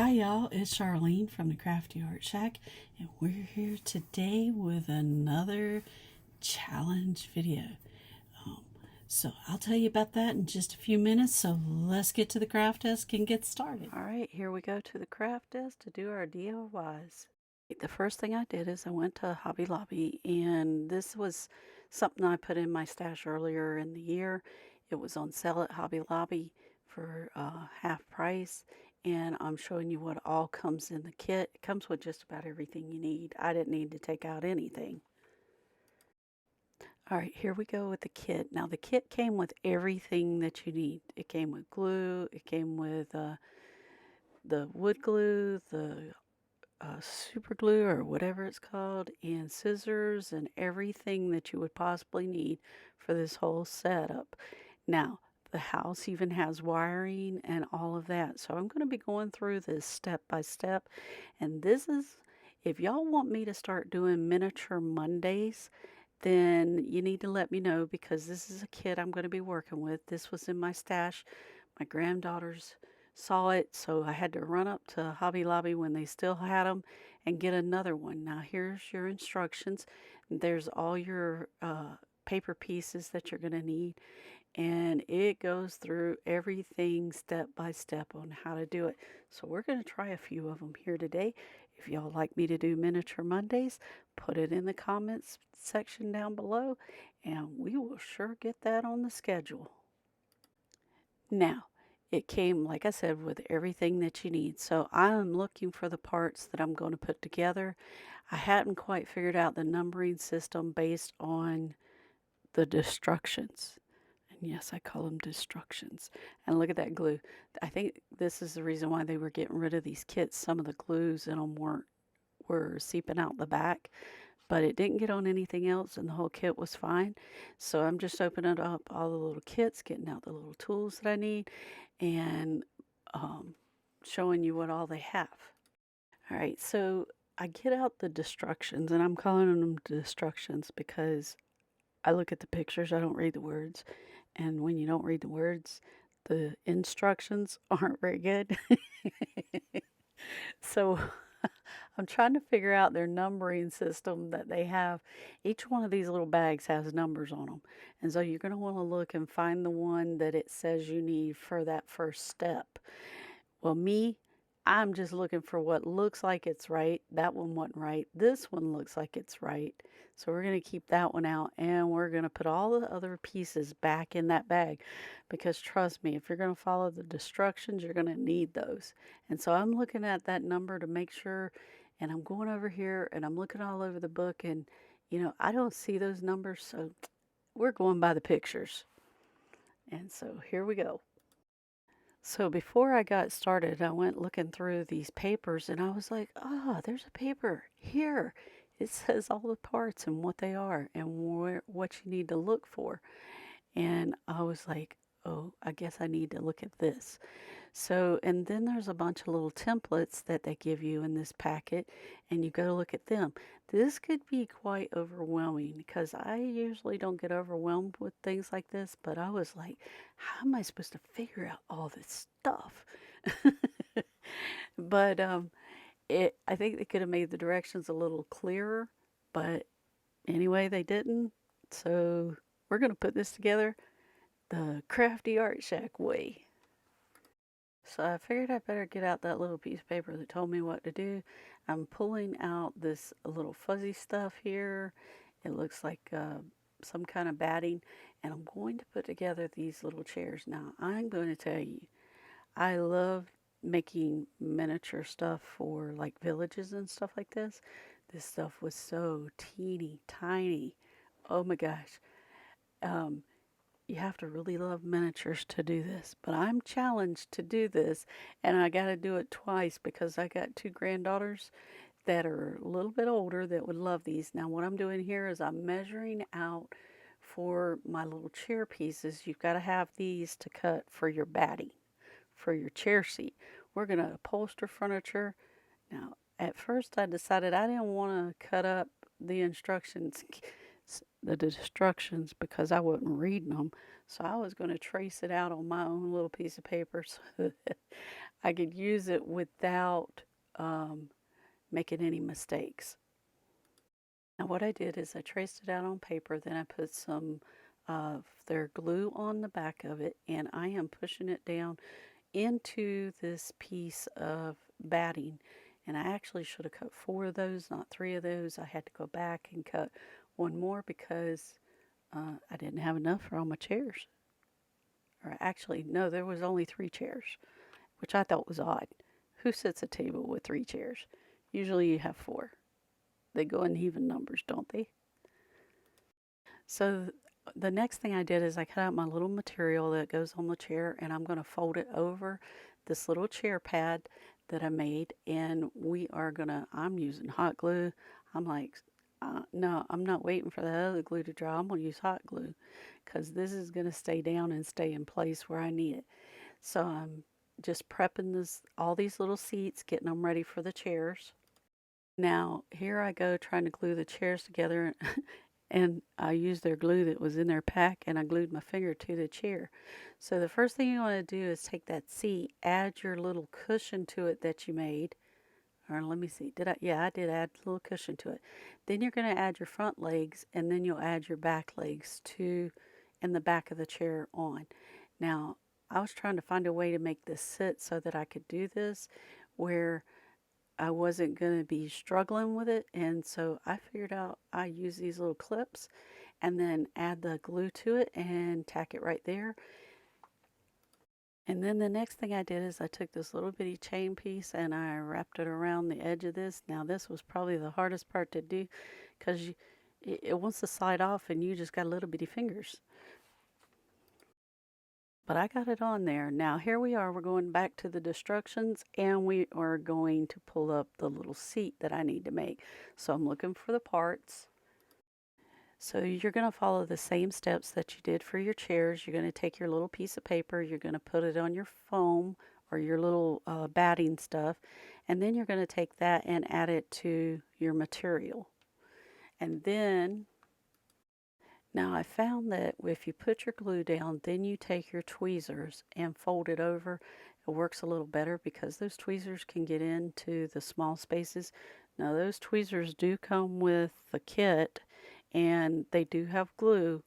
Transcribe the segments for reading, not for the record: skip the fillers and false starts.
Hi y'all, it's Charlene from the Crafty Art Shack, and we're here today with another challenge video. So I'll tell you about that in just a few minutes, so let's get to the craft desk and get started. Alright, here we go to the craft desk to do our DIYs. The first thing I did is I went to Hobbylobby, and this was something I put in my stash earlier in the year. It was on sale at Hobbylobby for half price, and I'm showing you what all comes in the kit. It comes with just about everything you need. I didn't need to take out anything. Alright, here we go with the kit. Now the kit came with everything that you need. It came with glue, it came with the wood glue, the super glue or whatever it's called, and scissors and everything that you would possibly need for this whole setup. Now the house even has wiring and all of that, so I'm going to be going through this step by step. And this is, if y'all want me to start doing miniature Mondays, then you need to let me know, because this is a kit I'm going to be working with. This was in my stash. My granddaughters saw it, so I had to run up to Hobby Lobby when they still had them and get another one. Now here's your instructions. There's all your paper pieces that you're going to need, and it goes through everything step by step on how to do it. So we're going to try a few of them here today. If y'all like me to do Miniature Mondays, put it in the comments section down below, and we will sure get that on the schedule. Now, it came, like I said, with everything that you need. So I'm looking for the parts that I'm going to put together. I hadn't quite figured out the numbering system based on the destructions. And yes, I call them destructions. And look at that glue. I think this is the reason why they were getting rid of these kits. Some of the glues in them were seeping out the back, but it didn't get on anything else, and the whole kit was fine. So I'm just opening up all the little kits, getting out the little tools that I need, and showing you what all they have. All right, so I get out the destructions, and I'm calling them destructions because I look at the pictures, I don't read the words. And when you don't read the words, the instructions aren't very good. So I'm trying to figure out their numbering system that they have. Each one of these little bags has numbers on them. And so you're going to want to look and find the one that it says you need for that first step. Well, I'm just looking for what looks like it's right. That one wasn't right. This one looks like it's right. So we're going to keep that one out, and we're going to put all the other pieces back in that bag, because trust me, if you're going to follow the instructions, you're going to need those. And so I'm looking at that number to make sure, and I'm going over here and I'm looking all over the book, and I don't see those numbers, so we're going by the pictures. And so here we go. So before I got started, I went looking through these papers, and I was like, there's a paper here. It says all the parts and what they are and what you need to look for. And I was like, oh, I guess I need to look at this. So, and then there's a bunch of little templates that they give you in this packet, and you go to look at them. This could be quite overwhelming, because I usually don't get overwhelmed with things like this, but I was like, how am I supposed to figure out all this stuff? But I think they could have made the directions a little clearer, but anyway, they didn't. So we're going to put this together the Crafty Art Shack way. So I figured I better get out that little piece of paper that told me what to do. I'm pulling out this little fuzzy stuff here. It looks like some kind of batting, and I'm going to put together these little chairs. Now, I'm going to tell you, I love making miniature stuff for like villages and stuff like this. This stuff was so teeny tiny. Oh my gosh. You have to really love miniatures to do this, but I'm challenged to do this, and I got to do it twice because I got two granddaughters that are a little bit older that would love these. Now what I'm doing here is I'm measuring out for my little chair pieces. You've got to have these to cut for your batting, for your chair seat. We're going to upholster furniture. Now, at first I decided I didn't want to cut up the instructions, because I wasn't reading them. So I was going to trace it out on my own little piece of paper so that I could use it without making any mistakes. Now what I did is I traced it out on paper, then I put some of their glue on the back of it, and I am pushing it down into this piece of batting. And I actually should have cut 4 of those, not 3 of those. I had to go back and cut one more because I didn't have enough for all my chairs. Or actually, no, there was only 3 chairs, which I thought was odd. Who sits at a table with 3 chairs? Usually you have 4. They go in even numbers, don't they? So the next thing I did is I cut out my little material that goes on the chair, and I'm going to fold it over this little chair pad that I made, and I'm using hot glue. I'm like, no, I'm not waiting for the other glue to dry. I'm going to use hot glue because this is going to stay down and stay in place where I need it. So I'm just prepping all these little seats, getting them ready for the chairs. Now, here I go trying to glue the chairs together, and I used their glue that was in their pack, and I glued my finger to the chair. So the first thing you want to do is take that seat, add your little cushion to it that you made. Or let me see, yeah, I did add a little cushion to it. Then you're going to add your front legs, and then you'll add your back legs and the back of the chair on. Now, I was trying to find a way to make this sit so that I could do this where I wasn't going to be struggling with it, and so I figured out I use these little clips and then add the glue to it and tack it right there. And then the next thing I did is I took this little bitty chain piece and I wrapped it around the edge of this. Now this was probably the hardest part to do because it wants to slide off and you just got little bitty fingers. But I got it on there. Now here we are, we're going back to the instructions, and we are going to pull up the little seat that I need to make. So I'm looking for the parts. So you're going to follow the same steps that you did for your chairs. You're going to take your little piece of paper, you're going to put it on your foam or your little batting stuff, and then you're going to take that and add it to your material. And then now I found that if you put your glue down, then you take your tweezers and fold it over. It works a little better because those tweezers can get into the small spaces. Now those tweezers do come with the kit and they do have glue,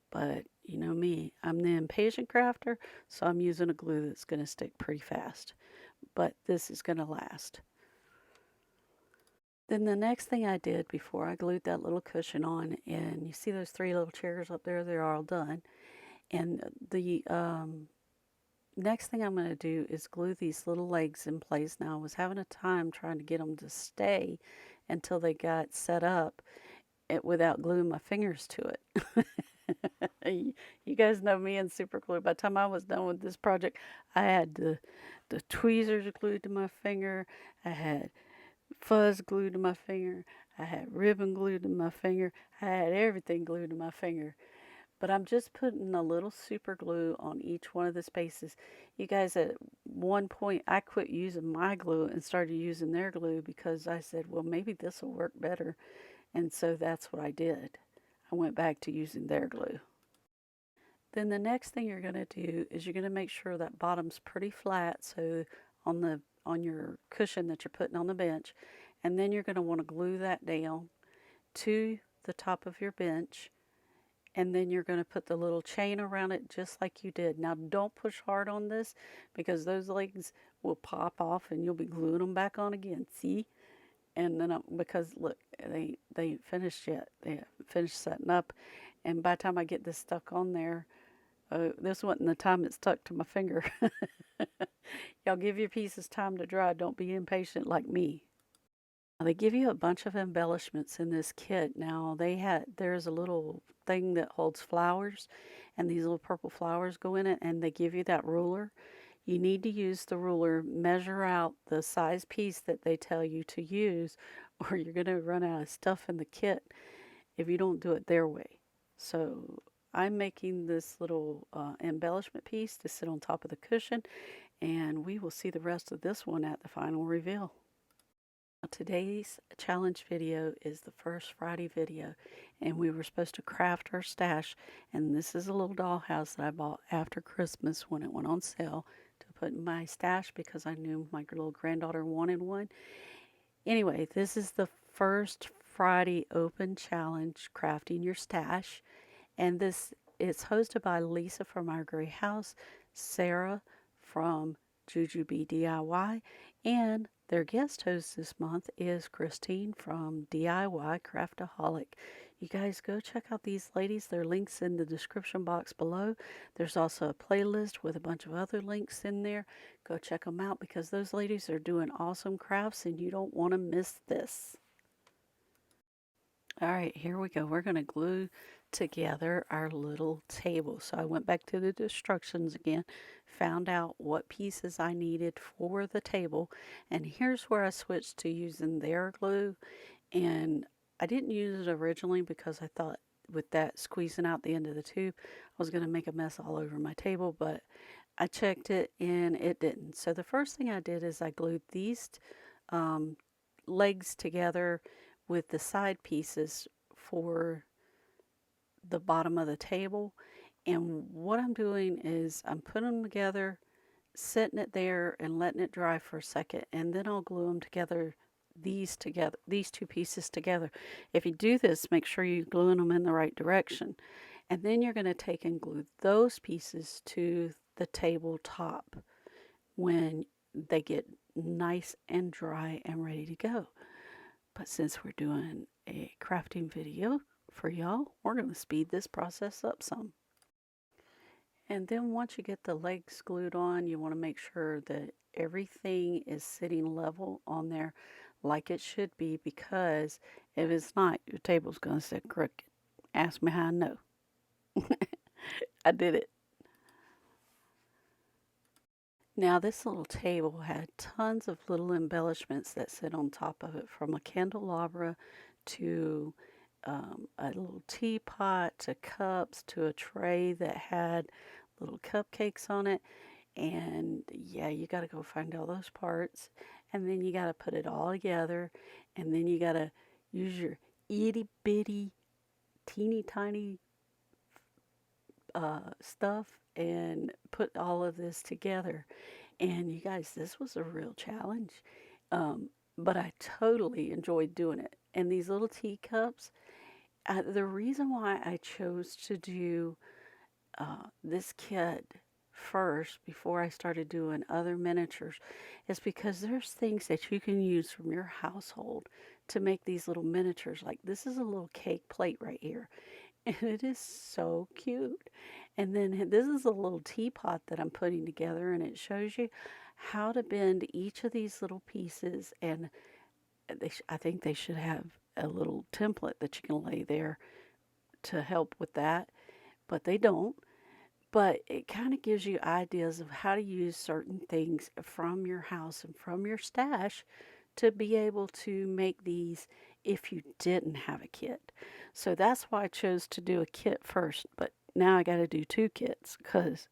but you know me, I'm the impatient crafter, so I'm using a glue that's going to stick pretty fast. But this is going to last. Then the next thing I did before I glued that little cushion on, and you see those 3 little chairs up there, they're all done. And the next thing I'm going to do is glue these little legs in place. Now I was having a time trying to get them to stay until they got set up without gluing my fingers to it. You guys know me and super glue. By the time I was done with this project, I had the tweezers glued to my finger. I had fuzz glued to my finger. I had ribbon glued to my finger. I had everything glued to my finger. But I'm just putting a little super glue on each one of the spaces. You guys, at one point, I quit using my glue and started using their glue because I said, well, maybe this will work better. And so that's what I did. I went back to using their glue. Then the next thing you're going to do is you're going to make sure that bottom's pretty flat, so on your cushion that you're putting on the bench, and then you're going to want to glue that down to the top of your bench, and then you're going to put the little chain around it just like you did. Now don't push hard on this because those legs will pop off and you'll be gluing them back on again. See? And then because look, they ain't finished yet. They haven't finished setting up, and by the time I get this stuck on there, this wasn't the time it stuck to my finger. Y'all give your pieces time to dry. Don't be impatient like me. Now, they give you a bunch of embellishments in this kit. Now there's a little thing that holds flowers, and these little purple flowers go in it, and they give you that ruler. You need to use the ruler, measure out the size piece that they tell you to use, or you're going to run out of stuff in the kit if you don't do it their way. So I'm making this little embellishment piece to sit on top of the cushion, and we will see the rest of this one at the final reveal. Today's challenge video is the first Friday video, and we were supposed to craft our stash, and this is a little dollhouse that I bought after Christmas when it went on sale to put in my stash because I knew my little granddaughter wanted one. Anyway, this is the first Friday open challenge, crafting your stash, and this is hosted by Lisa from Our Gray House, Sarah from JujubeeDIY, and their guest host this month is Christine from DIYCraftaholic. You guys go check out these ladies. Their links in the description box below. There's also a playlist with a bunch of other links in there. Go check them out because those ladies are doing awesome crafts and you don't want to miss this. All right, here we go. We're going to glue together our little table. So I went back to the instructions again, found out what pieces I needed for the table, and here's where I switched to using their glue. And I didn't use it originally because I thought with that squeezing out the end of the tube, I was going to make a mess all over my table, but I checked it and it didn't. So the first thing I did is I glued these legs together with the side pieces for the bottom of the table. And what I'm doing is I'm putting them together, setting it there and letting it dry for a second, and then I'll glue them together, these two pieces together. If you do this, make sure you're gluing them in the right direction. And then you're going to take and glue those pieces to the tabletop when they get nice and dry and ready to go. But since we're doing a crafting video for y'all, we're going to speed this process up some. And then once you get the legs glued on, you want to make sure that everything is sitting level on there like it should be, because if it's not, your table's going to sit crooked. Ask me how I know. I did it. Now this little table had tons of little embellishments that sit on top of it, from a candelabra to a little teapot to cups to a tray that had little cupcakes on it. And yeah, you got to go find all those parts, and then you got to put it all together, and then you got to use your itty bitty teeny tiny stuff and put all of this together. And you guys, this was a real challenge, but I totally enjoyed doing it. And these little teacups, the reason why I chose to do this kit first before I started doing other miniatures is because there's things that you can use from your household to make these little miniatures. Like this is a little cake plate right here, and it is so cute. And then this is a little teapot that I'm putting together, and it shows you how to bend each of these little pieces. And I think they should have a little template that you can lay there to help with that, but they don't. But it kind of gives you ideas of how to use certain things from your house and from your stash to be able to make these if you didn't have a kit. So that's why I chose to do a kit first. But now I got to do two kits because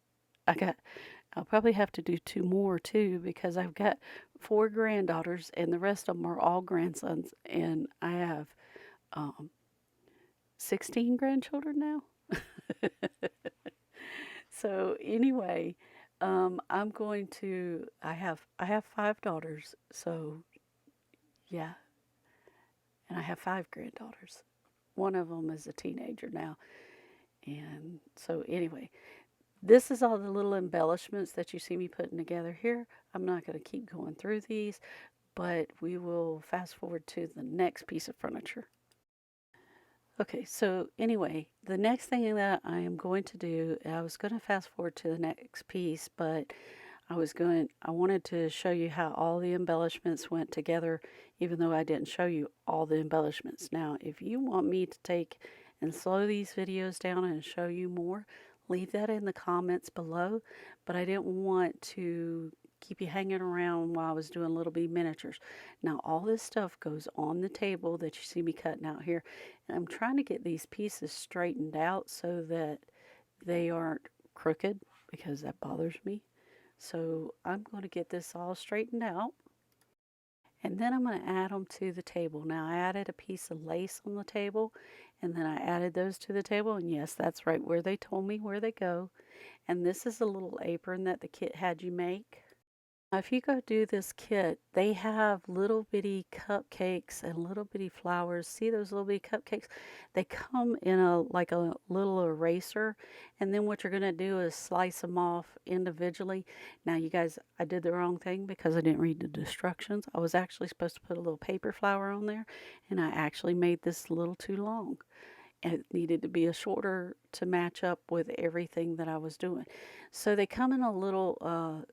I'll probably have to do two more too, because I've got 4 granddaughters and the rest of them are all grandsons, and I have 16 grandchildren now. So anyway, I'm going to, I have 5 daughters, so yeah, and I have 5 granddaughters. One of them is a teenager now. And so anyway, this is all the little embellishments that you see me putting together here. I'm not going to keep going through these, but we will fast forward to the next piece of furniture. Okay, so anyway, the next thing that I am going to do, I was going to fast forward to the next piece, but I wanted to show you how all the embellishments went together, even though I didn't show you all the embellishments. Now, if you want me to take and slow these videos down and show you more, leave that in the comments below, but I didn't want to keep you hanging around while I was doing little bitty miniatures. Now all this stuff goes on the table that you see me cutting out here, and I'm trying to get these pieces straightened out so that they aren't crooked, because that bothers me. So I'm going to get this all straightened out. And then I'm going to add them to the table. Now I added a piece of lace on the table, and then I added those to the table, and yes, that's right where they told me where they go. And this is a little apron that the kit had you make. Now, if you go do this kit, they have little bitty cupcakes and little bitty flowers. See those little bitty cupcakes? They come in a like a little eraser, and then what you're gonna do is slice them off individually. Now, you guys, I did the wrong thing because I didn't read the instructions. I was actually supposed to put a little paper flower on there, and I actually made this a little too long. It needed to be a shorter to match up with everything that I was doing. So they come in a little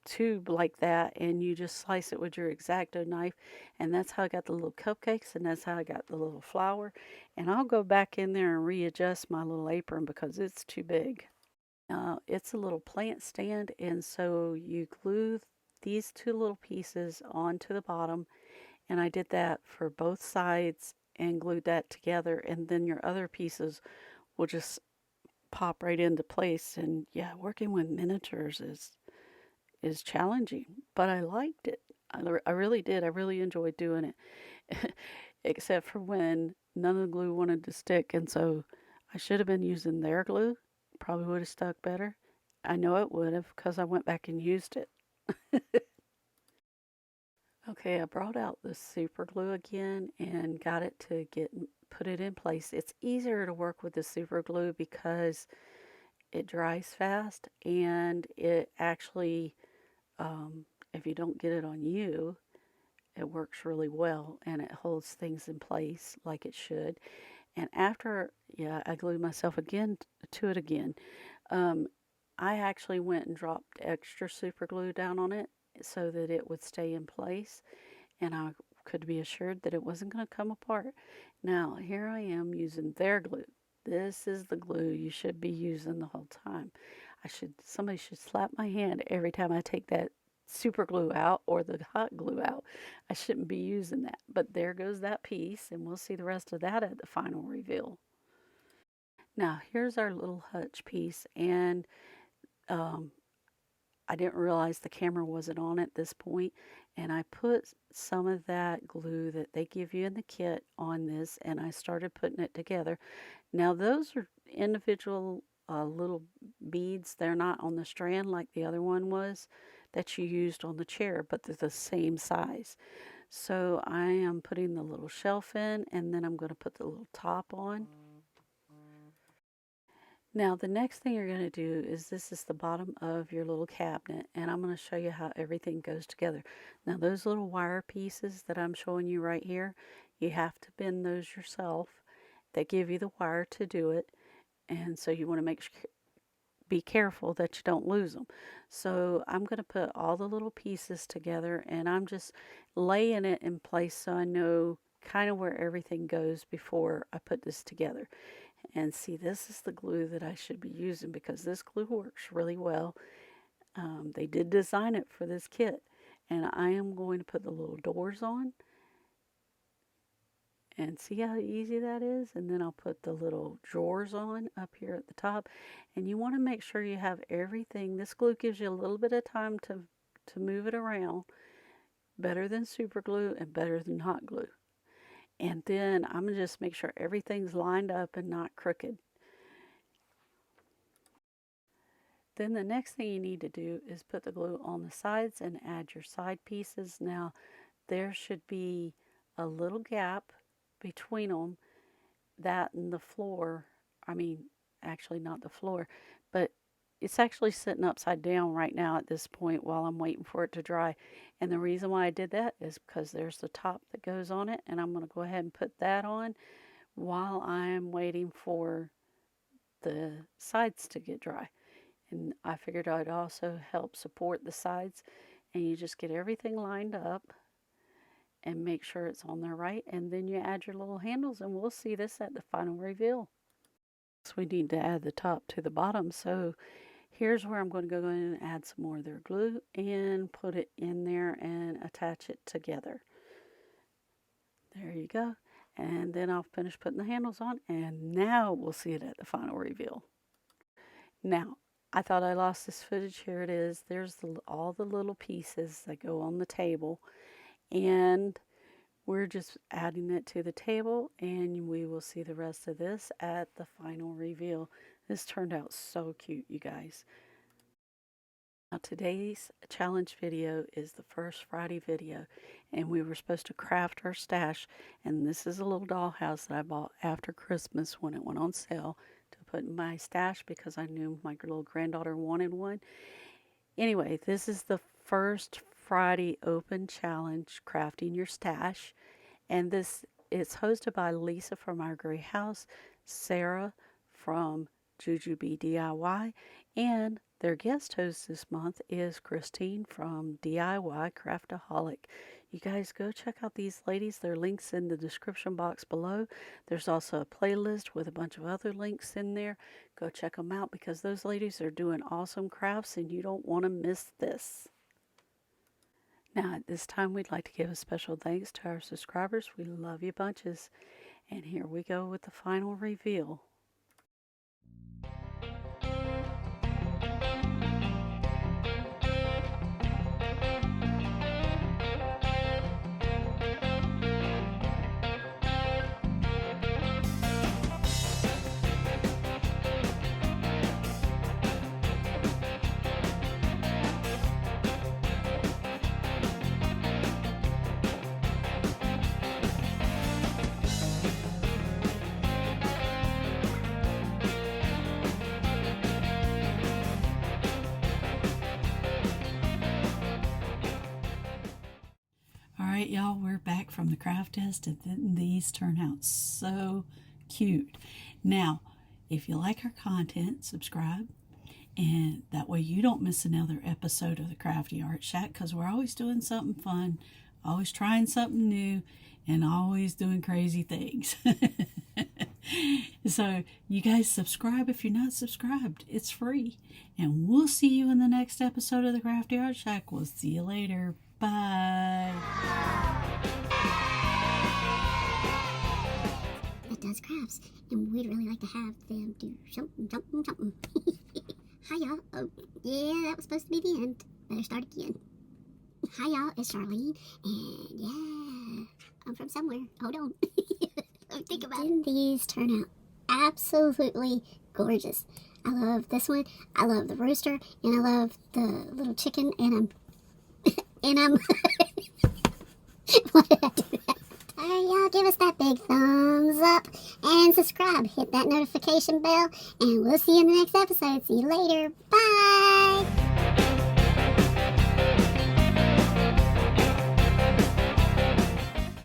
tube like that, and you just slice it with your X-Acto knife, and that's how I got the little cupcakes, and that's how I got the little flower. And I'll go back in there and readjust my little apron because it's too big. It's a little plant stand, and so you glue these two little pieces onto the bottom, and I did that for both sides and glued that together, and then your other pieces will just pop right into place. And yeah, working with miniatures is challenging, but I liked it. I really did. I really enjoyed doing it, except for when none of the glue wanted to stick, and so I should have been using their glue. Probably would have stuck better. I know it would have because I went back and used it. Okay, I brought out the super glue again and got it to put it in place. It's easier to work with the super glue because it dries fast, and it actually if you don't get it on you, it works really well and it holds things in place like it should. And after, yeah, I glued myself again to it again. Um, I actually went and dropped extra super glue down on it so that it would stay in place, and I could be assured that it wasn't going to come apart. Now, here I am using their glue. This is the glue you should be using the whole time. Somebody should slap my hand every time I take that super glue out or the hot glue out. I shouldn't be using that. But there goes that piece, and we'll see the rest of that at the final reveal. Now, here's our little hutch piece, and um, I didn't realize the camera wasn't on at this point, and I put some of that glue that they give you in the kit on this, and I started putting it together. Now, those are individual little beads. They're not on the strand like the other one was that you used on the chair, but they're the same size. So I am putting the little shelf in, and then I'm going to put the little top on. Now, the next thing you're going to do is this is the bottom of your little cabinet, and I'm going to show you how everything goes together. Now, those little wire pieces that I'm showing you right here, you have to bend those yourself. They give you the wire to do it, and so you want to be careful that you don't lose them. So I'm going to put all the little pieces together, and I'm just laying it in place so I know kind of where everything goes before I put this together. And see, this is the glue that I should be using because this glue works really well. They did design it for this kit. And I am going to put the little doors on. And see how easy that is? And then I'll put the little drawers on up here at the top. And you want to make sure you have everything. This glue gives you a little bit of time to move it around. Better than super glue and better than hot glue. And then I'm going to just make sure everything's lined up and not crooked. Then the next thing you need to do is put the glue on the sides and add your side pieces. Now, there should be a little gap between them, that and the floor. I mean, actually not the floor, but it's actually sitting upside down right now at this point while I'm waiting for it to dry. And the reason why I did that is because there's the top that goes on it, and I'm going to go ahead and put that on while I'm waiting for the sides to get dry. And I figured I'd also help support the sides, and you just get everything lined up and make sure it's on there right, and then you add your little handles, and we'll see this at the final reveal. So we need to add the top to the bottom, so here's where I'm going to go in and add some more of their glue and put it in there and attach it together. There you go. And then I'll finish putting the handles on, and now we'll see it at the final reveal. Now, I thought I lost this footage. Here it is. There's all the little pieces that go on the table. And we're just adding it to the table, and we will see the rest of this at the final reveal. This turned out so cute, you guys. Now today's challenge video is the first Friday video, and we were supposed to craft our stash, and this is a little dollhouse that I bought after Christmas when it went on sale to put in my stash because I knew my little granddaughter wanted one. Anyway, this is the first Friday open challenge, crafting your stash, and this is hosted by Lisa from Our Gray House, Sarah from JujubeeDIY, and their guest host this month is Christine from DIYCraftaholic. You guys go check out these ladies. Their links in the description box below. There's also a playlist with a bunch of other links in there. Go check them out because those ladies are doing awesome crafts and you don't want to miss this. Now at this time we'd like to give a special thanks to our subscribers. We love you bunches. And here we go with the final reveal. Alright y'all, we're back from the craft test and these turn out so cute. Now, if you like our content, subscribe, and that way you don't miss another episode of the Crafty Art Shack because we're always doing something fun, always trying something new, and always doing crazy things. So you guys subscribe if you're not subscribed. It's free. And we'll see you in the next episode of the Crafty Art Shack. We'll see you later. Bye. That does crafts, and we'd really like to have them do something. Hi y'all. Oh, yeah, that was supposed to be the end. Better start again. Hi y'all, it's Charlene, and yeah, I'm from somewhere. Hold on. Let me think about it. These turn out absolutely gorgeous. I love this one. I love the rooster, and I love the little chicken, and I'm why did I do that? Alright y'all, give us that big thumbs up and subscribe. Hit that notification bell, and we'll see you in the next episode. See you later. Bye!